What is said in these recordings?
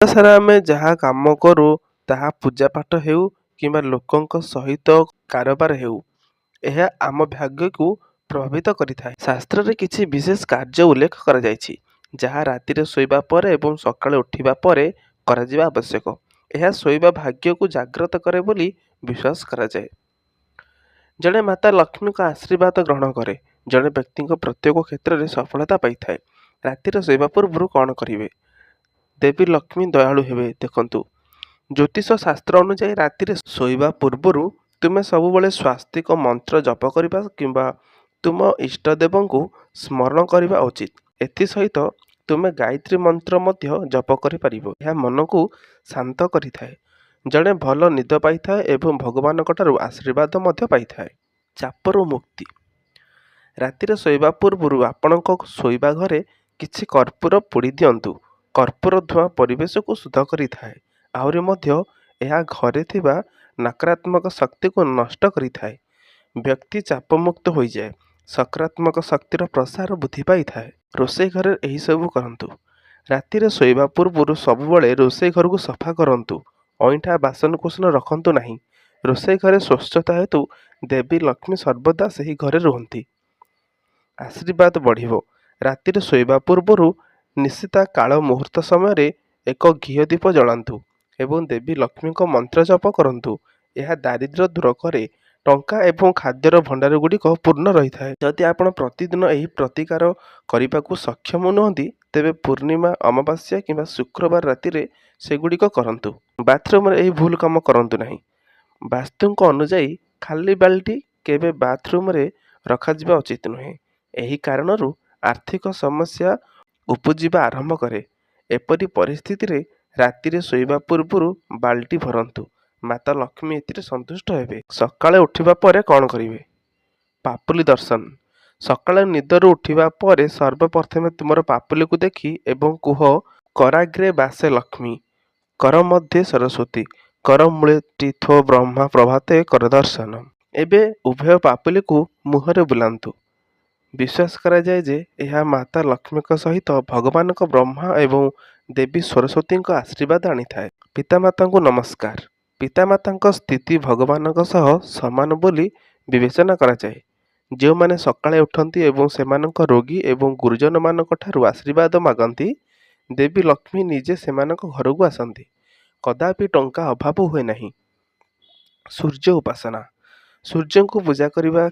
ସାରା ଆମେ ଯାହା କାମ କରୁ ତାହା ପୂଜାପାଠ ହେଉ କିମ୍ବା ଲୋକଙ୍କ ସହିତ କାରବାର ହେଉ, ଏହା ଆମ ଭାଗ୍ୟକୁ ପ୍ରଭାବିତ କରିଥାଏ। ଶାସ୍ତ୍ରରେ କିଛି ବିଶେଷ କାର୍ଯ୍ୟ ଉଲ୍ଲେଖ କରାଯାଇଛି ଯାହା ରାତିରେ ଶୋଇବା ପରେ ଏବଂ ସକାଳେ ଉଠିବା ପରେ କରାଯିବା ଆବଶ୍ୟକ। ଏହା ଶୋଇବା ଭାଗ୍ୟକୁ ଜାଗ୍ରତ କରେ ବୋଲି ବିଶ୍ୱାସ କରାଯାଏ। ଜଣେ ମାତା ଲକ୍ଷ୍ମୀଙ୍କ ଆଶୀର୍ବାଦ ଗ୍ରହଣ କରେ। ଜଣେ ବ୍ୟକ୍ତିଙ୍କ ପ୍ରତ୍ୟେକ କ୍ଷେତ୍ରରେ ସଫଳତା ପାଇଥାଏ। ରାତିରେ ଶୋଇବା ପୂର୍ବରୁ କ'ଣ କରିବେ? ଦେବୀ ଲକ୍ଷ୍ମୀ ଦୟାଳୁ ହେବେ। ଦେଖନ୍ତୁ, ଜ୍ୟୋତିଷ ଶାସ୍ତ୍ର ଅନୁଯାୟୀ ରାତିରେ ଶୋଇବା ପୂର୍ବରୁ ତୁମେ ସବୁବେଳେ ସ୍ୱାସ୍ତିକ ମନ୍ତ୍ର ଜପ କରିବା କିମ୍ବା ତୁମ ଇଷ୍ଟଦେବଙ୍କୁ ସ୍ମରଣ କରିବା ଉଚିତ। ଏଥିସହିତ ତୁମେ ଗାୟତ୍ରୀ ମନ୍ତ୍ର ମଧ୍ୟ ଜପ କରିପାରିବ। ଏହା ମନକୁ ଶାନ୍ତ କରିଥାଏ। ଜଣେ ଭଲ ନିଦ ପାଇଥାଏ ଏବଂ ଭଗବାନଙ୍କଠାରୁ ଆଶୀର୍ବାଦ ମଧ୍ୟ ପାଇଥାଏ। ଚାପରୁ ମୁକ୍ତି। ରାତିରେ ଶୋଇବା ପୂର୍ବରୁ ଆପଣଙ୍କ ଶୋଇବା ଘରେ କିଛି କର୍ପୂର ପୋଡ଼ି ଦିଅନ୍ତୁ। କର୍ପୂର ଧୂଆଁ ପରିବେଶକୁ ଶୁଦ୍ଧ କରିଥାଏ। ଆହୁରି ମଧ୍ୟ ଏହା ଘରେ ଥିବା ନକାରାତ୍ମକ ଶକ୍ତିକୁ ନଷ୍ଟ କରିଥାଏ। ବ୍ୟକ୍ତି ଚାପମୁକ୍ତ ହୋଇଯାଏ। ସକାରାତ୍ମକ ଶକ୍ତିର ପ୍ରସାର ବୃଦ୍ଧି ପାଇଥାଏ। ରୋଷେଇ ଘରେ ଏହିସବୁ କରନ୍ତୁ। ରାତିରେ ଶୋଇବା ପୂର୍ବରୁ ସବୁବେଳେ ରୋଷେଇ ଘରକୁ ସଫା କରନ୍ତୁ। ଅଇଁଠା ବାସନକୁସନ ରଖନ୍ତୁ ନାହିଁ। ରୋଷେଇ ଘରେ ସ୍ୱଚ୍ଛତା ହେତୁ ଦେବୀ ଲକ୍ଷ୍ମୀ ସର୍ବଦା ସେହି ଘରେ ରୁହନ୍ତି। ଆଶୀର୍ବାଦ ବଢ଼ିବ। ରାତିରେ ଶୋଇବା ପୂର୍ବରୁ ନିଶ୍ଚିତ କାଳ ମୁହୂର୍ତ୍ତ ସମୟରେ ଏକ ଘିଅ ଦୀପ ଜଳାନ୍ତୁ ଏବଂ ଦେବୀ ଲକ୍ଷ୍ମୀଙ୍କ ମନ୍ତ୍ର ଜପ କରନ୍ତୁ। ଏହା ଦାରିଦ୍ର୍ୟ ଦୂର କରେ। ଟଙ୍କା ଏବଂ ଖାଦ୍ୟର ଭଣ୍ଡାରଗୁଡ଼ିକ ପୂର୍ଣ୍ଣ ରହିଥାଏ। ଯଦି ଆପଣ ପ୍ରତିଦିନ ଏହି ପ୍ରତିକାର କରିବାକୁ ସକ୍ଷମ ନୁହନ୍ତି, ତେବେ ପୂର୍ଣ୍ଣିମା, ଅମାବାସ୍ୟା କିମ୍ବା ଶୁକ୍ରବାର ରାତିରେ ସେଗୁଡ଼ିକ କରନ୍ତୁ। ବାଥରୁମରେ ଏହି ଭୁଲ କାମ କରନ୍ତୁ ନାହିଁ। ବାସ୍ତୁଙ୍କ ଅନୁଯାୟୀ ଖାଲି ବାଲ୍ଟି କେବେ ବାଥରୁମରେ ରଖାଯିବା ଉଚିତ ନୁହେଁ। ଏହି କାରଣରୁ ଆର୍ଥିକ ସମସ୍ୟା ଉପୁଜିବା ଆରମ୍ଭ କରେ। ଏପରି ପରିସ୍ଥିତିରେ ରାତିରେ ଶୋଇବା ପୂର୍ବରୁ ବାଲ୍ଟି ଭରନ୍ତୁ। ମାତା ଲକ୍ଷ୍ମୀ ଏଥିରେ ସନ୍ତୁଷ୍ଟ ହେବେ। ସକାଳେ ଉଠିବା ପରେ କ'ଣ କରିବେ? ପାପୁଲି ଦର୍ଶନ। ସକାଳେ ନିଦରୁ ଉଠିବା ପରେ ସର୍ବପ୍ରଥମେ ତୁମର ପାପୁଲିକୁ ଦେଖି ଏବଂ କୁହ, କରାଗ୍ରେ ବାସେ ଲକ୍ଷ୍ମୀ, କର ମଧ୍ୟେ ସରସ୍ୱତୀ, କର ମୂଳେ ତୀର୍ଥୋ ବ୍ରହ୍ମା ପ୍ରଭାତେ କର ଦର୍ଶନ। ଏବେ ଉଭୟ ପାପୁଲିକୁ ମୁହଁରେ ବୁଲାନ୍ତୁ। ବିଶ୍ୱାସ କରାଯାଏ ଯେ ଏହା ମାତା ଲକ୍ଷ୍ମୀଙ୍କ ସହିତ ଭଗବାନଙ୍କ ବ୍ରହ୍ମା ଏବଂ ଦେବୀ ସରସ୍ୱତୀଙ୍କ ଆଶୀର୍ବାଦ ଆଣିଥାଏ। ପିତାମାତାଙ୍କୁ ନମସ୍କାର। ପିତାମାତାଙ୍କ ସ୍ଥିତି ଭଗବାନଙ୍କ ସହ ସମାନ ବୋଲି ବିବେଚନା କରାଯାଏ। ଯେଉଁମାନେ ସକାଳେ ଉଠନ୍ତି ଏବଂ ସେମାନଙ୍କ ରୋଗୀ ଏବଂ ଗୁରୁଜନମାନଙ୍କ ଠାରୁ ଆଶୀର୍ବାଦ ମାଗନ୍ତି, ଦେବୀ ଲକ୍ଷ୍ମୀ ନିଜେ ସେମାନଙ୍କ ଘରକୁ ଆସନ୍ତି। କଦାପି ଟଙ୍କା ଅଭାବ ହୁଏ ନାହିଁ। ସୂର୍ଯ୍ୟ ଉପାସନା। ସୂର୍ଯ୍ୟଙ୍କୁ ପୂଜା କରିବା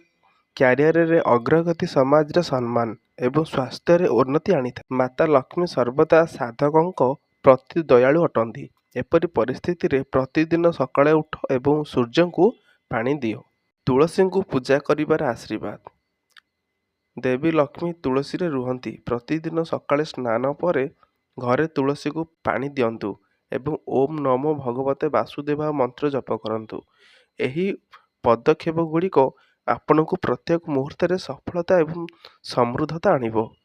କ୍ୟାରିୟରରେ ଅଗ୍ରଗତି, ସମାଜର ସମ୍ମାନ ଏବଂ ସ୍ୱାସ୍ଥ୍ୟରେ ଉନ୍ନତି ଆଣିଥାଏ। ମାତା ଲକ୍ଷ୍ମୀ ସର୍ବଦା ସାଧକଙ୍କ ପ୍ରତି ଦୟାଳୁ ଅଟନ୍ତି। ଏପରି ପରିସ୍ଥିତିରେ ପ୍ରତିଦିନ ସକାଳେ ଉଠ ଏବଂ ସୂର୍ଯ୍ୟଙ୍କୁ ପାଣି ଦିଅ। ତୁଳସୀଙ୍କୁ ପୂଜା କରିବାର ଆଶୀର୍ବାଦ। ଦେବୀ ଲକ୍ଷ୍ମୀ ତୁଳସୀରେ ରୁହନ୍ତି। ପ୍ରତିଦିନ ସକାଳେ ସ୍ନାନ ପରେ ଘରେ ତୁଳସୀକୁ ପାଣି ଦିଅନ୍ତୁ ଏବଂ ଓମ୍ ନମୋ ଭଗବତେ ବାସୁଦେବାୟ ମନ୍ତ୍ର ଜପ କରନ୍ତୁ। ଏହି ପଦକ୍ଷେପ ଗୁଡ଼ିକ ଆପଣଙ୍କୁ ପ୍ରତ୍ୟେକ ମୁହୂର୍ତ୍ତରେ ସଫଳତା ଏବଂ ସମୃଦ୍ଧତା ଆଣିବ।